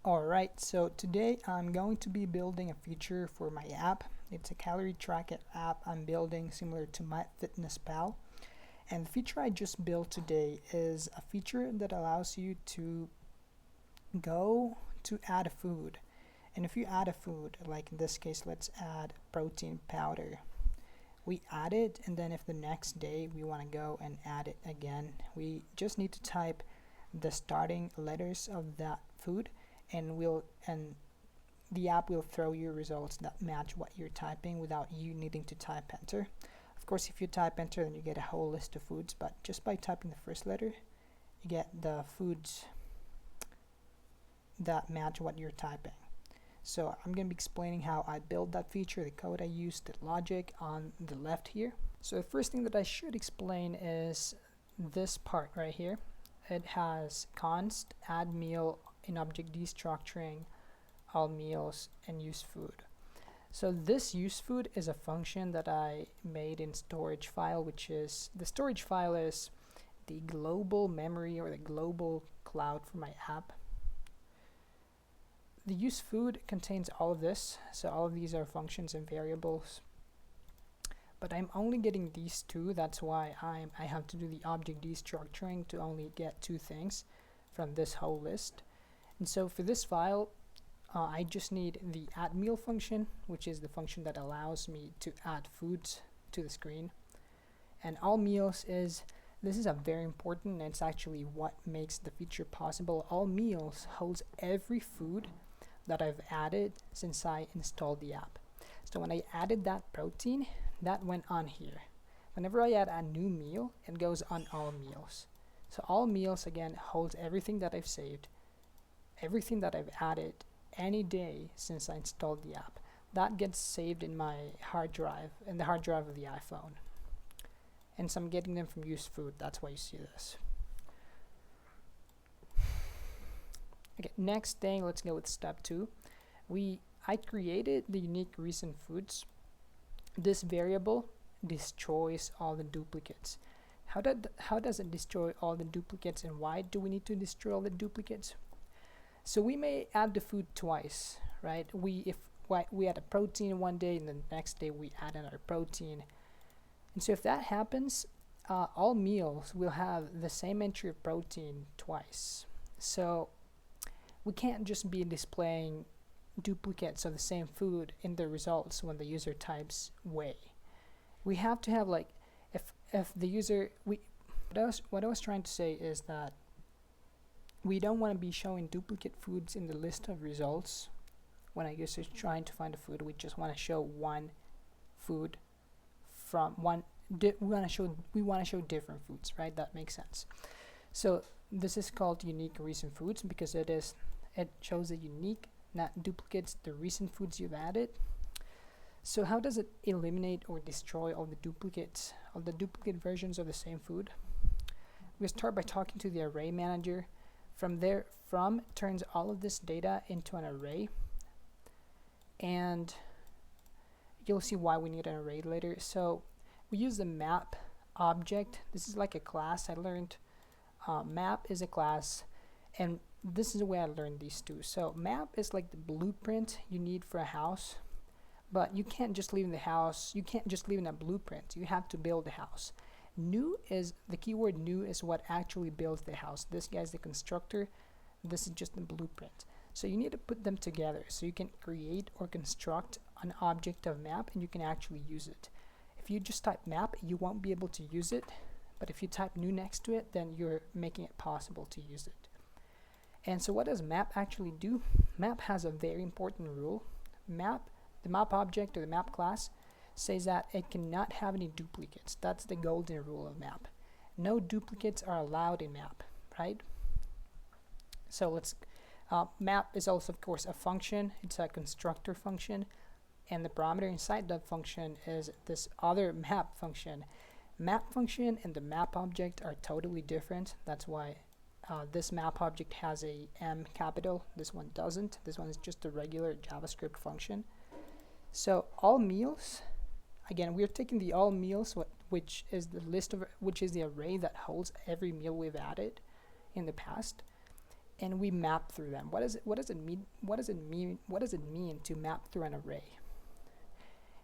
Alright, so today I'm going to be building a feature for my app. It's a calorie tracker app I'm building similar to MyFitnessPal. And the feature I just built today is a feature that allows you to go to add a food. And if you add a food, like in this case, let's add protein powder. We add it, and then if the next day we want to go and add it again, we just need to type the starting letters of that food, and the app will throw you results that match what you're typing without you needing to type enter. Of course, if you type enter, then you get a whole list of foods, but just by typing the first letter, you get the foods that match what you're typing. So I'm going to be explaining how I built that feature, the code I used, the logic on the left here. So the first thing that I should explain is this part right here. It has const, add meal, in object destructuring, all meals, and use food. So this use food is a function that I made in storage file, which is, the storage file is the global memory or the global cloud for my app. The use food contains all of this, so all of these are functions and variables. But I'm only getting these two, that's why I have to do the object destructuring to only get two things from this whole list. And so for this file, I just need the add meal function, which is the function that allows me to add foods to the screen. And all meals this is a very important, and it's actually what makes the feature possible. All meals holds every food that I've added since I installed the app. So when I added that protein, that went on here. Whenever I add a new meal, it goes on all meals. So all meals again holds everything that I've saved, everything that I've added any day since I installed the app. That gets saved in my hard drive, in the hard drive of the iPhone. And so I'm getting them from use food, that's why you see this. Okay, next thing, let's go with step 2. I created the unique recent foods. This variable destroys all the duplicates. How does it destroy all the duplicates, and why do we need to destroy all the duplicates? So we may add the food twice, right? We add a protein one day, and then the next day we add another protein. And so if that happens, all meals will have the same entry of protein twice. So we can't just be displaying duplicates of the same food in the results when the user types weigh. We have to have, like, if the user, what I was trying to say is that we don't want to be showing duplicate foods in the list of results when a user is trying to find a food. We just want to show one food from one. We want to show different foods, right? That makes sense. So this is called unique recent foods because it shows the unique, not duplicates, the recent foods you've added. So how does it eliminate or destroy all the duplicates, all the duplicate versions of the same food? We start by talking to the array manager. From there, turns all of this data into an array, and you'll see why we need an array later. So we use the map object. This is like a class I learned. Map is a class, and this is the way I learned these two. So map is like the blueprint you need for a house, but you can't just live in the house. You can't just live in a blueprint. You have to build a house. The keyword new is what actually builds the house. This guy's the constructor. This is just the blueprint. So you need to put them together so you can create or construct an object of map, and you can actually use it. If you just type map, you won't be able to use it. But if you type new next to it, then you're making it possible to use it. And so what does map actually do? Map has a very important rule. The map object or the map class says that it cannot have any duplicates. That's the golden rule of map. No duplicates are allowed in map, right? So map is also, of course, a function. It's a constructor function, and the parameter inside that function is this other map function. Map function and the map object are totally different. That's why this map object has a M capital. This one doesn't. This one is just a regular JavaScript function. So all meals, again, we're taking the all meals, which is the array that holds every meal we've added in the past, and we map through them. What does it mean to map through an array?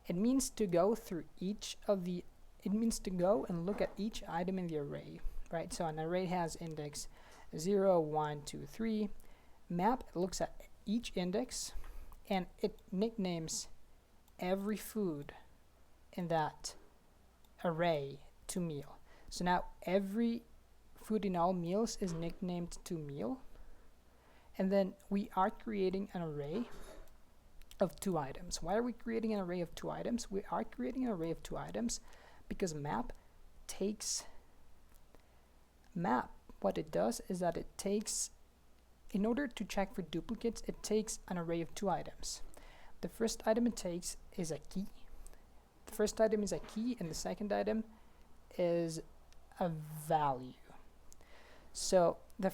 It means to go through it means to go and look at each item in the array, right? So an array has index 0, 1, 2, 3. Map looks at each index and it nicknames every food in that array to meal. So now every food in all meals is nicknamed to meal. And then we are creating an array of 2 items. Why are we creating an array of 2 items? We are creating an array of 2 items because map, what it does is that it takes, in order to check for duplicates, it takes an array of 2 items. The first item it takes is a key. The first item is a key, and the second item is a value. So the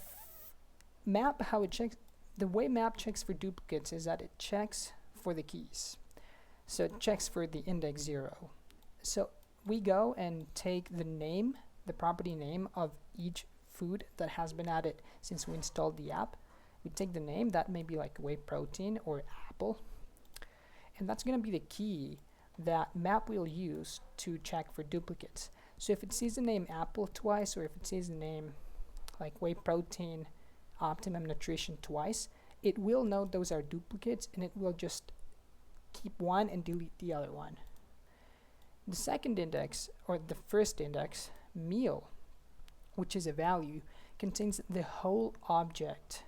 map, how it checks, the way map checks for duplicates is that it checks for the keys. So it checks for the index 0. So we go and take the name, the property name of each food that has been added since we installed the app. We take the name, that may be like whey protein or apple, and that's going to be the key that map will use to check for duplicates. So if it sees the name apple twice, or if it sees the name like whey protein optimum nutrition twice, it will know those are duplicates and it will just keep one and delete the other one. The second index, or the first index, meal, which is a value, contains the whole object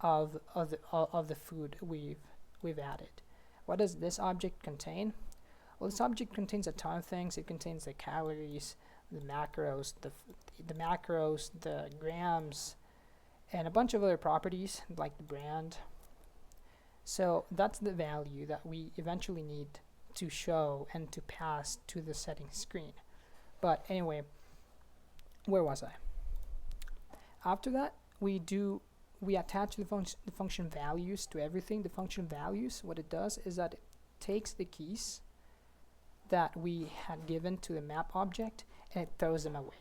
of the food we've added. What does this object contain? Well, this object contains a ton of things. It contains the calories, the macros, the grams, and a bunch of other properties like the brand. So that's the value that we eventually need to show and to pass to the settings screen. But anyway, where was I? After that, we attach the function values to everything. The function values, what it does is that it takes the keys that we had given to the map object and it throws them away.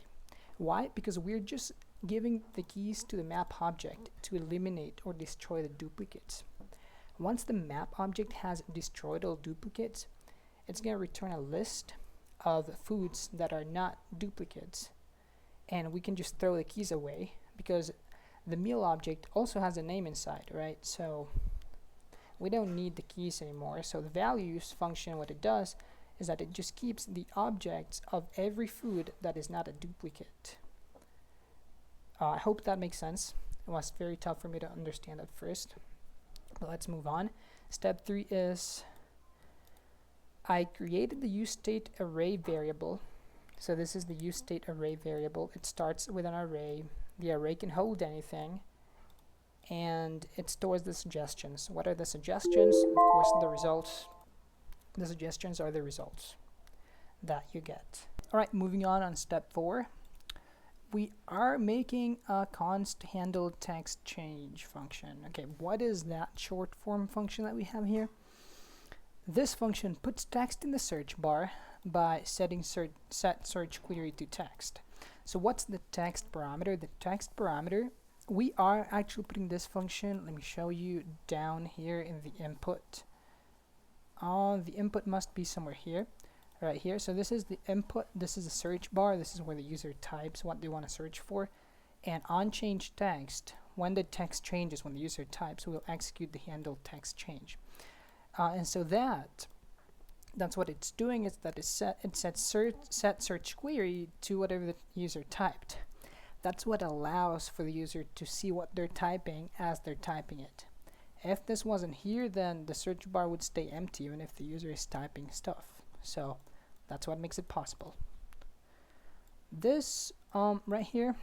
Why? Because we're just giving the keys to the map object to eliminate or destroy the duplicates. Once the map object has destroyed all duplicates, it's going to return a list of foods that are not duplicates, and we can just throw the keys away because the meal object also has a name inside, right? So we don't need the keys anymore. So the values function, what it does is that it just keeps the objects of every food that is not a duplicate. I hope that makes sense. It was very tough for me to understand at first, but let's move on. Step 3 is I created the useState array variable. So this is the useState array variable. It starts with an array. The array can hold anything, and it stores the suggestions. What are the suggestions? Of course, the results. The suggestions are the results that you get. All right, moving on step 4. We are making a const handle text change function. Okay, what is that short form function that we have here? This function puts text in the search bar by setting set search query to text. So what's the text parameter? The text parameter, we are actually putting this function, let me show you down here in the input. The input must be somewhere here, right here. So this is the input, this is the search bar, this is where the user types what they want to search for. And on change text, when the text changes, when the user types, we'll execute the handle text change. And so that's what it's doing, is that it sets set search query to whatever the user typed. That's what allows for the user to see what they're typing as they're typing it. If this wasn't here, then the search bar would stay empty even if the user is typing stuff. So that's what makes it possible. This right here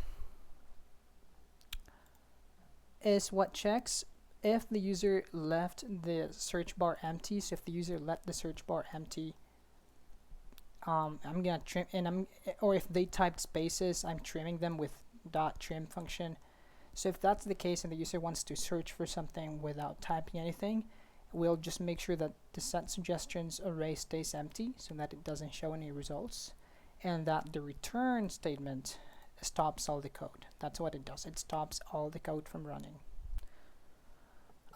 is what checks if the user left the search bar empty. So if the user left the search bar empty, I'm gonna trim, and or if they typed spaces, I'm trimming them with .trim function. So if that's the case and the user wants to search for something without typing anything, we'll just make sure that the set suggestions array stays empty so that it doesn't show any results, and that the return statement stops all the code. That's what it does. It stops all the code from running.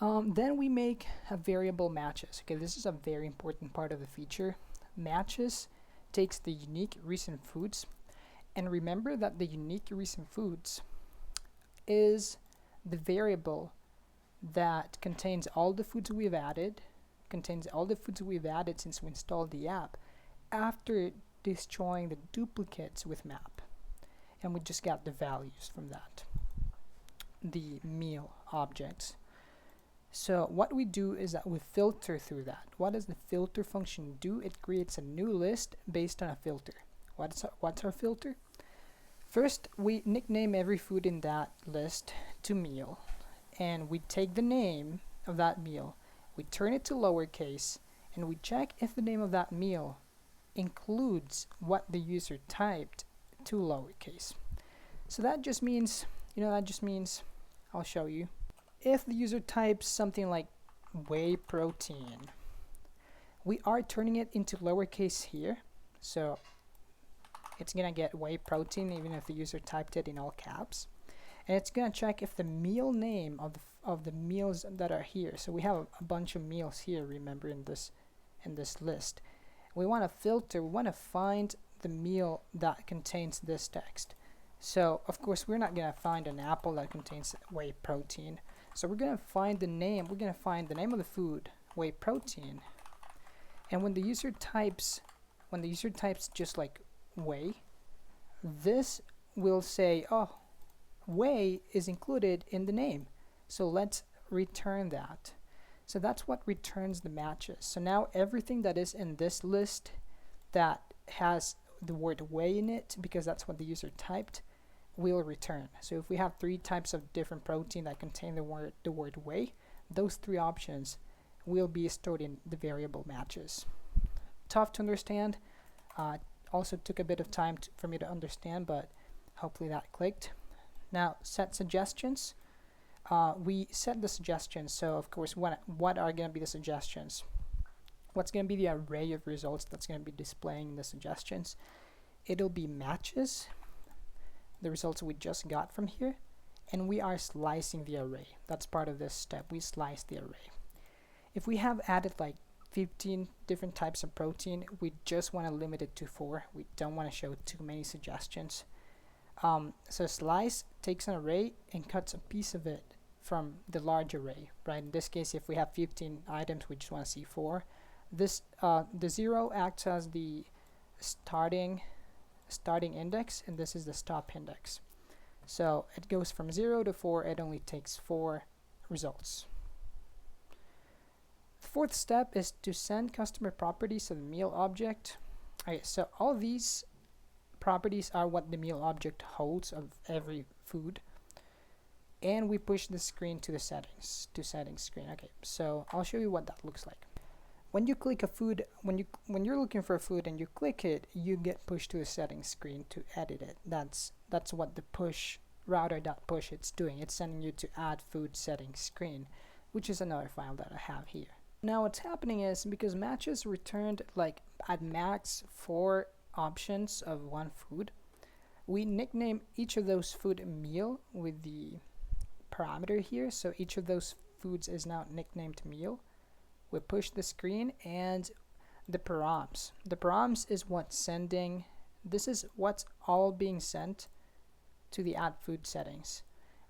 Then we make a variable matches. Okay, this is a very important part of the feature. Matches takes the unique recent foods, and remember that the unique recent foods is the variable that contains all the foods we've added, since we installed the app, after destroying the duplicates with map. And we just got the values from that, the meal objects. So what we do is that we filter through that. What does the filter function do? It creates a new list based on a filter. What's our filter? First, we nickname every food in that list to meal, and we take the name of that meal, we turn it to lowercase, and we check if the name of that meal includes what the user typed to lowercase. So that just means, I'll show you. If the user types something like whey protein, we are turning it into lowercase here, so it's gonna get whey protein even if the user typed it in all caps, and it's gonna check if the meal name of the meals that are here. So we have a bunch of meals here, remember, in this list. We want to filter, we want to find the meal that contains this text. So of course we're not gonna find an apple that contains whey protein, so we're gonna find the name of the food, whey protein, and when the user types just like whey, this will say, oh, whey is included in the name, so let's return that. So that's what returns the matches. So now everything that is in this list that has the word whey in it, because that's what the user typed, will return. So if we have 3 types of different protein that contain the word whey, those 3 options will be stored in the variable matches. Tough to understand. Also took a bit of time for me to understand, but hopefully that clicked. Now, set suggestions. We set the suggestions. So of course, what are going to be the suggestions? What's going to be the array of results that's going to be displaying the suggestions? It'll be matches, the results we just got from here, and we are slicing the array. That's part of this step. We slice the array. If we have added like 15 different types of protein, we just want to limit it to 4. We don't want to show too many suggestions. So slice takes an array and cuts a piece of it from the large array, right? In this case, if we have 15 items, we just want to see 4. This the 0 acts as the starting index, and this is the stop index. So it goes from 0 to 4. It only takes 4 results. The 4th step is to send customer properties to the meal object. Okay, so all these properties are what the meal object holds of every food, and we push the screen to the settings screen. Okay, so I'll show you what that looks like. When you click a food, when you're looking for a food and you click it, you get pushed to the settings screen to edit it. That's what the push router.push it's doing. It's sending you to add food settings screen, which is another file that I have here. Now what's happening is, because matches returned like at max 4 options of one food, we nickname each of those food meal with the parameter here. So each of those foods is now nicknamed meal. We push the screen, and the params. The params is what's sending. This is what's all being sent to the add food settings.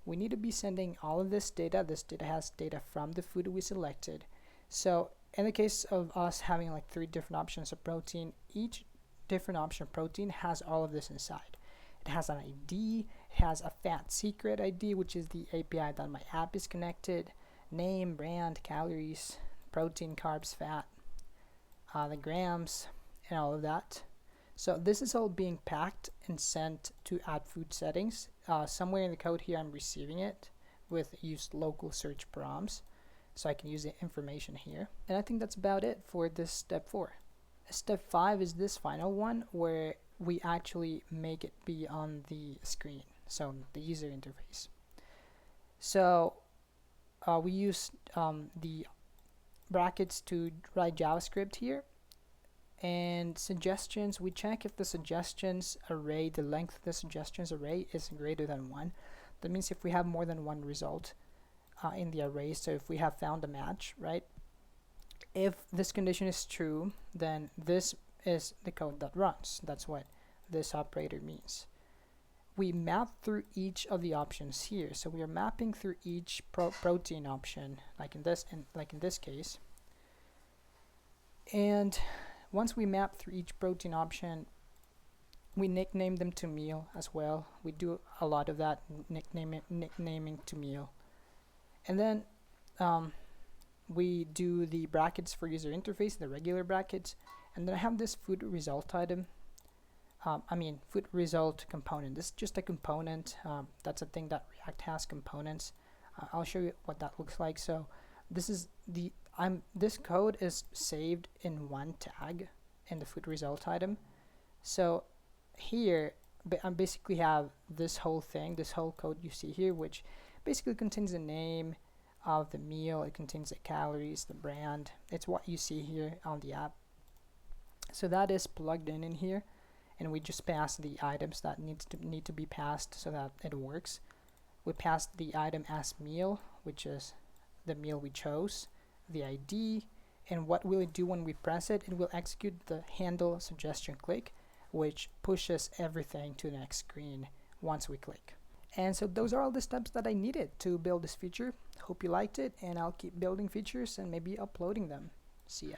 We need to be sending all of this data. This data has data from the food we selected. So in the case of us having like 3 different options of protein, each different option of protein has all of this inside. It has an ID, it has a fat secret ID, which is the API that my app is connected, name, brand, calories, protein, carbs, fat, the grams, and all of that. So this is all being packed and sent to add food settings. Somewhere in the code here I'm receiving it with use local search params, so I can use the information here. And I think that's about it for this step 4. Step 5 is this final one, where we actually make it be on the screen, so the user interface. So we use the brackets to write JavaScript here, and suggestions, we check if the suggestions array, the length of the suggestions array is greater than 1. That means if we have more than 1 result, in the array. So if we have found a match, right? If this condition is true, then this is the code that runs. That's what this operator means. We map through each of the options here. So we are mapping through each protein option, like in this case. And once we map through each protein option, we nickname them to meal as well. We do a lot of that, nicknaming to meal. And then we do the brackets for user interface, the regular brackets. And then I have this food result item. Food result component. This is just a component. That's a thing that React has, components. I'll show you what that looks like. So this is this code is saved in one tag in the food result item. So here I basically have this whole thing, this whole code you see here, which basically contains the name of the meal. It contains the calories, the brand. It's what you see here on the app. So that is plugged in here, and we just pass the items that need to be passed so that it works. We pass the item as meal, which is the meal we chose, the ID, and what will it do when we press it? It will execute the handle suggestion click, which pushes everything to the next screen once we click. And so those are all the steps that I needed to build this feature. Hope you liked it, and I'll keep building features and maybe uploading them. See ya.